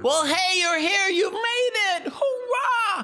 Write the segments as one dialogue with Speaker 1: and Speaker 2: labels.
Speaker 1: Well, hey, you're here! You've made it! Hurrah!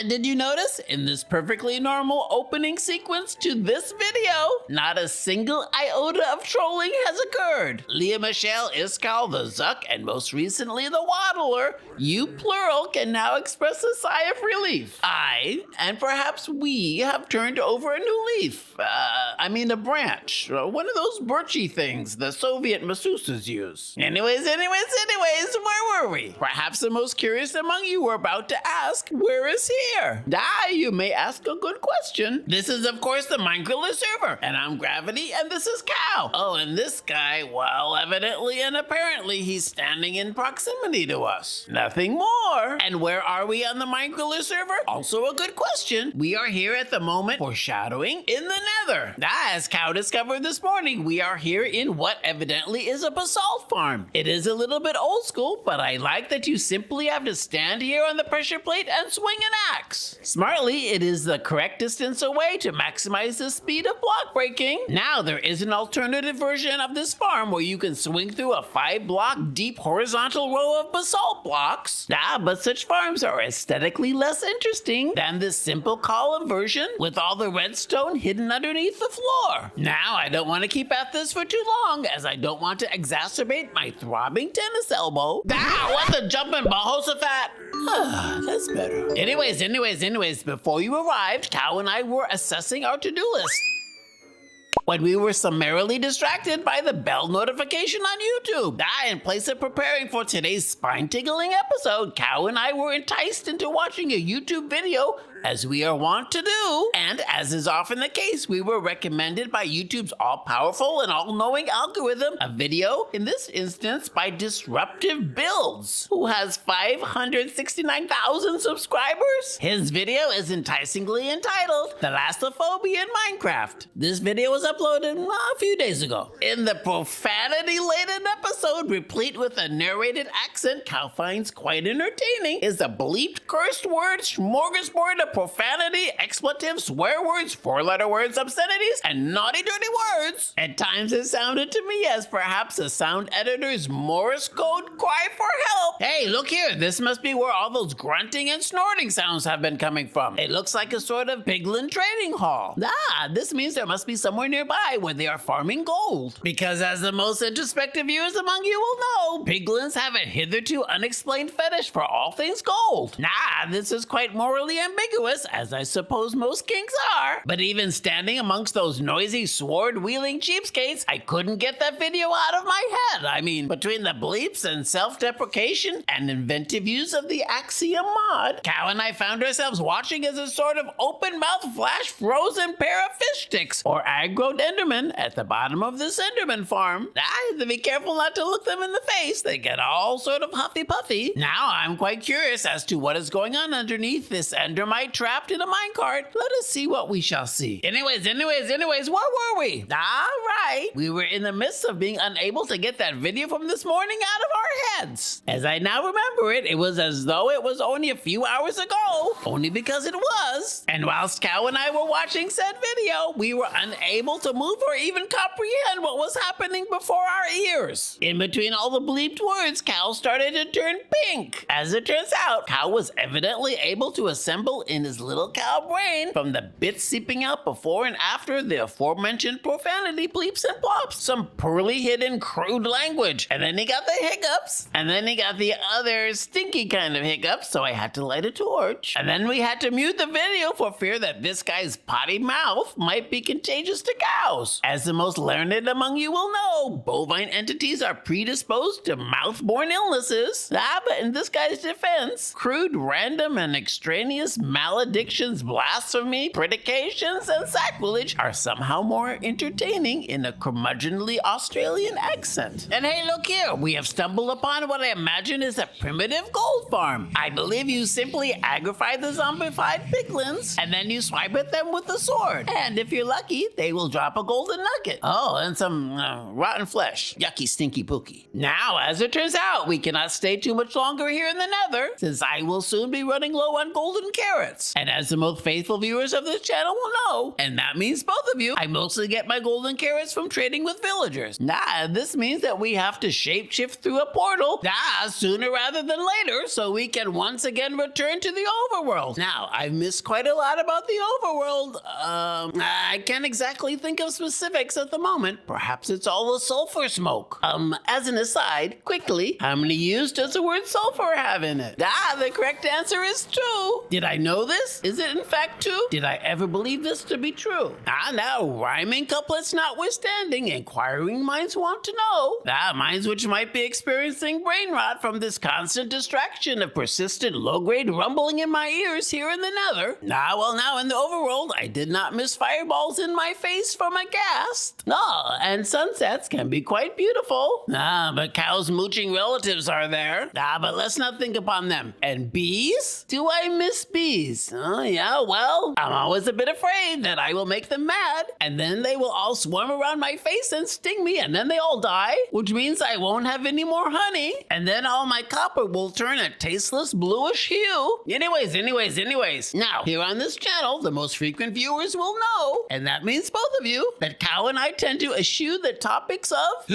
Speaker 1: Did you notice? In this perfectly normal opening sequence to this video, not a single iota of trolling has occurred. Leah Michelle, Iskal, the Zuck, and most recently the Waddler, you plural, can now express a sigh of relief. I, and perhaps we, have turned over a new leaf. A branch. One of those birchy things the Soviet masseuses use. Anyways, where were we? Perhaps the most curious among you were about to ask, where is here? You may ask a good question. This is, of course, the MindGriller Server, and I'm Gravity, and this is Cow. Oh, and this guy, well, evidently and apparently he's standing in proximity to us. Nothing more. And where are we on the MindGriller Server? Also a good question. We are here at the moment, foreshadowing, in the Nether. As Cow discovered this morning, we are here in what evidently is a basalt farm. It is a little bit old school, but I like that you simply have to stand here on the pressure plate and swing an axe. Smartly, it is the correct distance away to maximize the speed of block breaking. Now, there is an alternative version of this farm where you can swing through a 5-block deep horizontal row of basalt blocks. But such farms are aesthetically less interesting than this simple column version with all the redstone hidden underneath the floor. Now, I don't want to keep at this for too long, as I don't want to exacerbate my throbbing tennis elbow. What the jumping Bahosaphat? That's better. Anyways, before you arrived, Cow and I were assessing our to-do list when we were summarily distracted by the bell notification on YouTube. In place of preparing for today's spine-tingling episode, Cow and I were enticed into watching a YouTube video, as we are wont to do, and as is often the case, we were recommended by YouTube's all-powerful and all-knowing algorithm a video, in this instance by Disruptive Builds, who has 569,000 subscribers. His video is enticingly entitled Thalassophobia in Minecraft. This video was uploaded a few days ago. In the profanity-laden episode, replete with a narrated accent Cow finds quite entertaining, is a bleeped cursed word smorgasbord of profanity, expletives, swear words, 4-letter words, obscenities, and naughty dirty words. At times it sounded to me as perhaps a sound editor's Morse code cry for help. Hey, look here, this must be where all those grunting and snorting sounds have been coming from. It looks like a sort of piglin trading hall. This means there must be somewhere nearby where they are farming gold. Because as the most introspective viewers among you will know, piglins have a hitherto unexplained fetish for all things gold. This is quite morally ambiguous, as I suppose most kings are. But even standing amongst those noisy sword-wielding cheapskates, I couldn't get that video out of my head. Between the bleeps and self-deprecation and inventive use of the Axiom mod, Cow and I found ourselves watching as a sort of open-mouth flash-frozen pair of fish sticks, or aggroed endermen, at the bottom of this enderman farm. I have to be careful not to look them in the face. They get all sort of huffy-puffy. Now I'm quite curious as to what is going on underneath this endermite trapped in a minecart. Let us see what we shall see. Anyways, where were we? Right. We were in the midst of being unable to get that video from this morning out of our heads. As I now remember it, it was as though it was only a few hours ago. Only because it was. And whilst Cow and I were watching said video, we were unable to move or even comprehend what was happening before our ears. In between all the bleeped words, Cow started to turn pink. As it turns out, Cow was evidently able to assemble in his little cow brain, from the bits seeping out before and after the aforementioned profanity bleeps and plops, some poorly hidden crude language. And then he got the hiccups. And then he got the other stinky kind of hiccups, so I had to light a torch. And then we had to mute the video for fear that this guy's potty mouth might be contagious to cows. As the most learned among you will know, bovine entities are predisposed to mouth-borne illnesses. But in this guy's defense, crude, random, and extraneous maledictions, blasphemy, predications, and sacrilege are somehow more entertaining in a curmudgeonly Australian accent. And hey, look here, we have stumbled upon what I imagine is a primitive gold farm. I believe you simply agrify the zombified piglins, and then you swipe at them with a sword. And if you're lucky, they will drop a golden nugget. Oh, and some rotten flesh. Yucky, stinky pooky. Now, as it turns out, we cannot stay too much longer here in the Nether, since I will soon be running low on golden carrots. And as the most faithful viewers of this channel will know, and that means both of you, I mostly get my golden carrots from trading with villagers. This means that we have to shapeshift through a portal, sooner rather than later, so we can once again return to the overworld. Now, I've missed quite a lot about the overworld. I can't exactly think of specifics at the moment. Perhaps it's all the sulfur smoke. As an aside, quickly, how many U's does the word sulfur have in it? The correct answer is 2. Did I know this? Is it in fact 2? Did I ever believe this to be true? Now, rhyming couplets notwithstanding, inquiring minds want to know. Minds which might be experiencing brain rot from this constant distraction of persistent low-grade rumbling in my ears here in the nether. Now in the overworld, I did not miss fireballs in my face from a ghast. And sunsets can be quite beautiful. But cows' mooching relatives are there. But let's not think upon them. And bees? Do I miss bees? Yeah, well, I'm always a bit afraid that I will make them mad, and then they will all swarm around my face and sting me, and then they all die, which means I won't have any more honey, and then all my copper will turn a tasteless bluish hue. Anyways, now, here on this channel, the most frequent viewers will know, and that means both of you, that Cow and I tend to eschew the topics of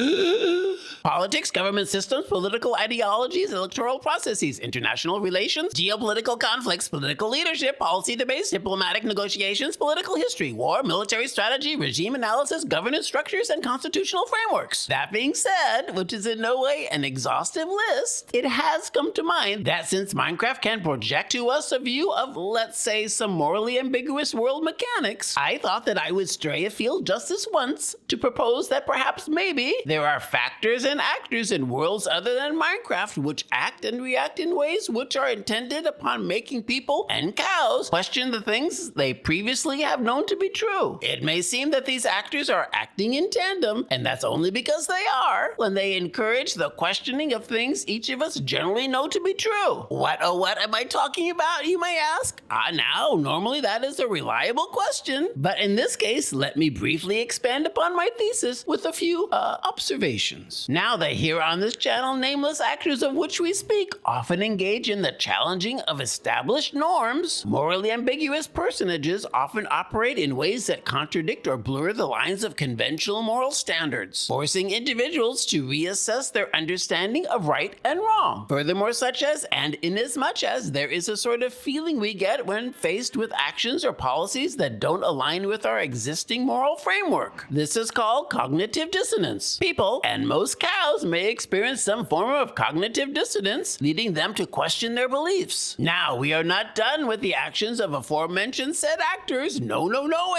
Speaker 1: politics, government systems, political ideologies, electoral processes, international relations, geopolitical conflicts, political leadership, policy debates, diplomatic negotiations, political history, war, military strategy, regime analysis, governance structures, and constitutional frameworks. That being said, which is in no way an exhaustive list, it has come to mind that since Minecraft can project to us a view of, let's say, some morally ambiguous world mechanics, I thought that I would stray afield just this once to propose that perhaps maybe there are factors and actors in worlds other than Minecraft which act and react in ways which are intended upon making people and cows question the things they previously have known to be true. It may seem that these actors are acting in tandem, and that's only because they are, when they encourage the questioning of things each of us generally know to be true. What am I talking about, you may ask? Now, normally that is a reliable question, but in this case, let me briefly expand upon my thesis with a few observations. Now that here on this channel, nameless actors of which we speak often engage in the challenging of established norms, morally ambiguous personages often operate in ways that contradict or blur the lines of conventional moral standards, forcing individuals to reassess their understanding of right and wrong. Furthermore, such as, and inasmuch as, there is a sort of feeling we get when faced with actions or policies that don't align with our existing moral framework. This is called cognitive dissonance. People, and most cows, may experience some form of cognitive dissonance, leading them to question their beliefs. Now, we are not done with the actions of aforementioned said actors. No,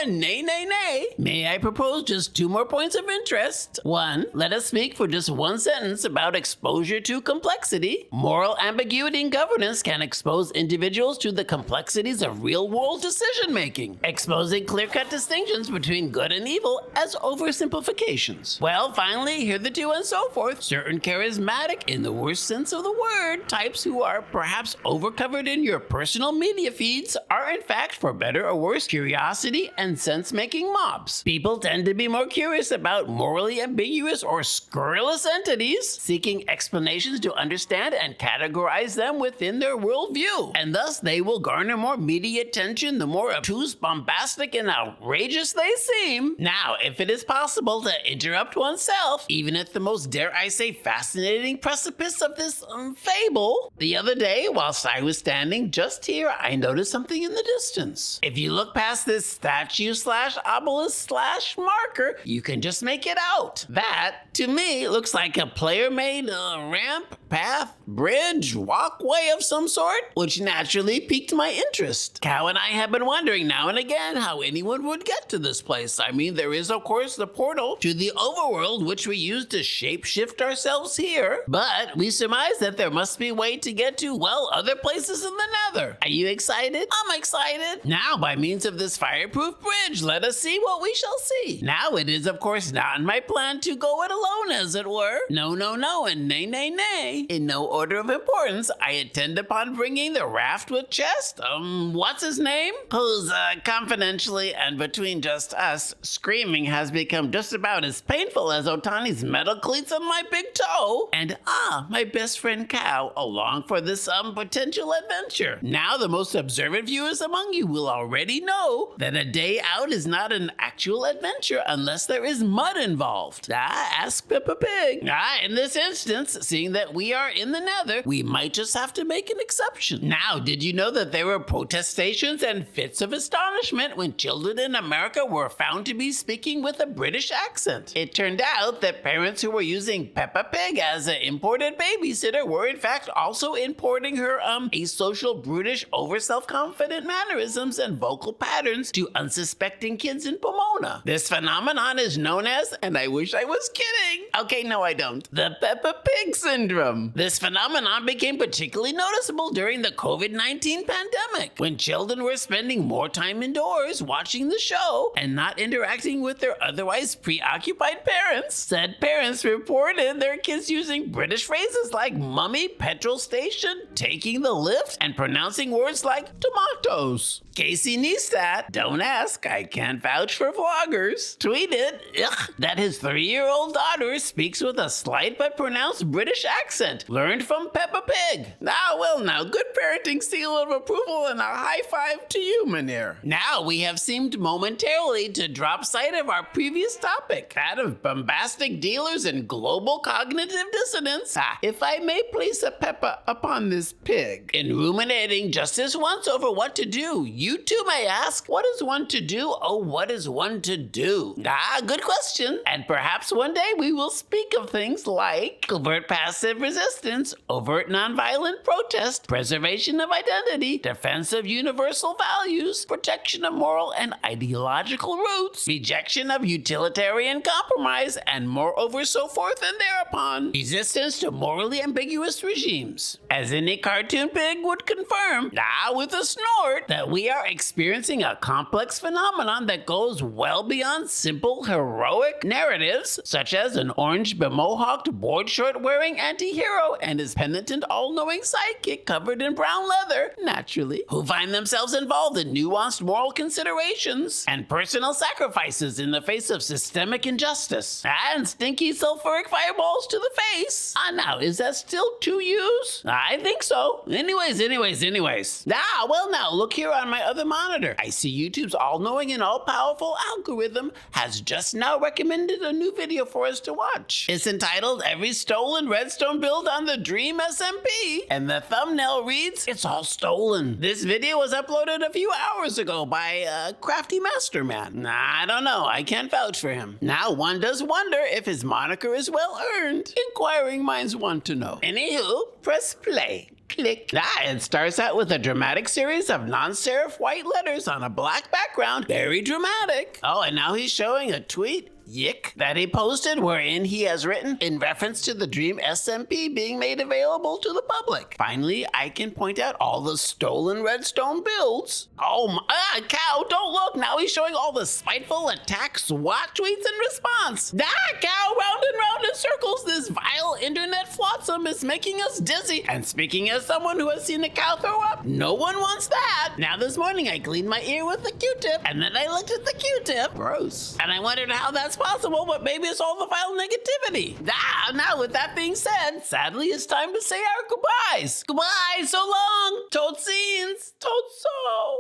Speaker 1: and nay. May I propose just 2 more points of interest? 1, let us speak for just 1 sentence about exposure to complexity. Moral ambiguity in governance can expose individuals to the complexities of real-world decision-making, exposing clear-cut distinctions between good and evil as oversimplifications. Well, finally, hitherto and so forth, certain charismatic, in the worst sense of the word, types who are perhaps overcovered in your personal media feeds are in fact, for better or worse, curiosity and sense-making mobs. People tend to be more curious about morally ambiguous or scurrilous entities, seeking explanations to understand and categorize them within their worldview, and thus they will garner more media attention the more obtuse, bombastic, and outrageous they seem. Now, if it is possible to interrupt oneself, even at the most, dare I say, fascinating precipice of this fable, the other day, whilst I was standing just here, I noticed something in the distance. If you look past this statue / obelisk / marker, you can just make it out. That, to me, looks like a player-made ramp, path, bridge, walkway of some sort, which naturally piqued my interest. Cow and I have been wondering now and again how anyone would get to this place. I mean, there is, of course, the portal to the overworld, which we use to shape-shift ourselves here, but we surmise that there must be a way to get to, well, other places in the nether. Are you excited? I'm excited. Now, by means of this fireproof bridge, let us see what we shall see. Now, it is, of course, not in my plan to go it alone, as it were. No, and nay. In no order of importance, I intend upon bringing the raft with chest, what's his name? Whose, confidentially and between just us, screaming has become just about as painful as Otani's metal cleats on my big toe. And my best friend Cow, along for this, potential adventure. Now, the most observant viewers among you will already know that a day out is not an actual adventure unless there is mud involved. Ask Peppa Pig. In this instance, seeing that we we are in the nether, we might just have to make an exception. Now, did you know that there were protestations and fits of astonishment when children in America were found to be speaking with a British accent? It turned out that parents who were using Peppa Pig as an imported babysitter were in fact also importing her asocial, brutish, over self-confident mannerisms and vocal patterns to unsuspecting kids in Pomona. This phenomenon is known as, and I wish I was kidding. Okay, no I don't. The Peppa Pig syndrome. This phenomenon became particularly noticeable during the COVID-19 pandemic, when children were spending more time indoors watching the show and not interacting with their otherwise preoccupied parents. Said parents reported their kids using British phrases like mummy, petrol station, taking the lift, and pronouncing words like tomatoes. Casey Neistat, don't ask, I can't vouch for vloggers, tweeted that his 3-year-old daughter speaks with a slight but pronounced British accent, learned from Peppa Pig. Now, good parenting seal of approval and a high five to you, Mynheer. Now we have seemed momentarily to drop sight of our previous topic, that of bombastic dealers and global cognitive dissonance. If I may place a pepper upon this pig. In ruminating just this once over what to do, you too may ask, what is one to do? Oh, what is one to do? Good question. And perhaps one day we will speak of things like covert passive resistance, overt nonviolent protest, preservation of identity, defense of universal values, protection of moral and ideological roots, rejection of utilitarian compromise, and moreover so forth and thereupon, resistance to morally ambiguous regimes. As any cartoon pig would confirm, with a snort, that we are experiencing a complex phenomenon that goes well beyond simple heroic narratives, such as an orange bemohawked board shirt wearing anti-hero and his penitent all-knowing sidekick covered in brown leather, naturally, who find themselves involved in nuanced moral considerations and personal sacrifices in the face of systemic injustice, and stinky sulfuric fireballs to the face. Now, is that still to use? I think so. Anyways. Now, look here on my other monitor. I see YouTube's all-knowing and all-powerful algorithm has just now recommended a new video for us to watch. It's entitled Every Stolen Redstone Build on the Dream SMP, and the thumbnail reads, It's All Stolen. This video was uploaded a few hours ago by Crafty Masterman. I don't know, I can't vouch for him. Now one does wonder if his moniker is well earned. Inquiring minds want to know. Anywho, press play. Click. It starts out with a dramatic series of non-serif white letters on a black background. Very dramatic. Oh, and now he's showing a tweet that he posted wherein he has written in reference to the Dream SMP being made available to the public. Finally, I can point out all the stolen redstone builds. Oh my, Cow, don't look. Now he's showing all the spiteful attack SWAT tweets in response. Cow, round and round in circles. This vile internet flotsam is making us dizzy. And speaking as someone who has seen a cow throw up, no one wants that. Now this morning I cleaned my ear with a Q-tip and then I looked at the Q-tip. Gross. And I wondered how that's possible, but maybe it's all the vile negativity. Now with that being said, sadly it's time to say our goodbyes. Goodbye, so long. Tot ziens. Tot zo.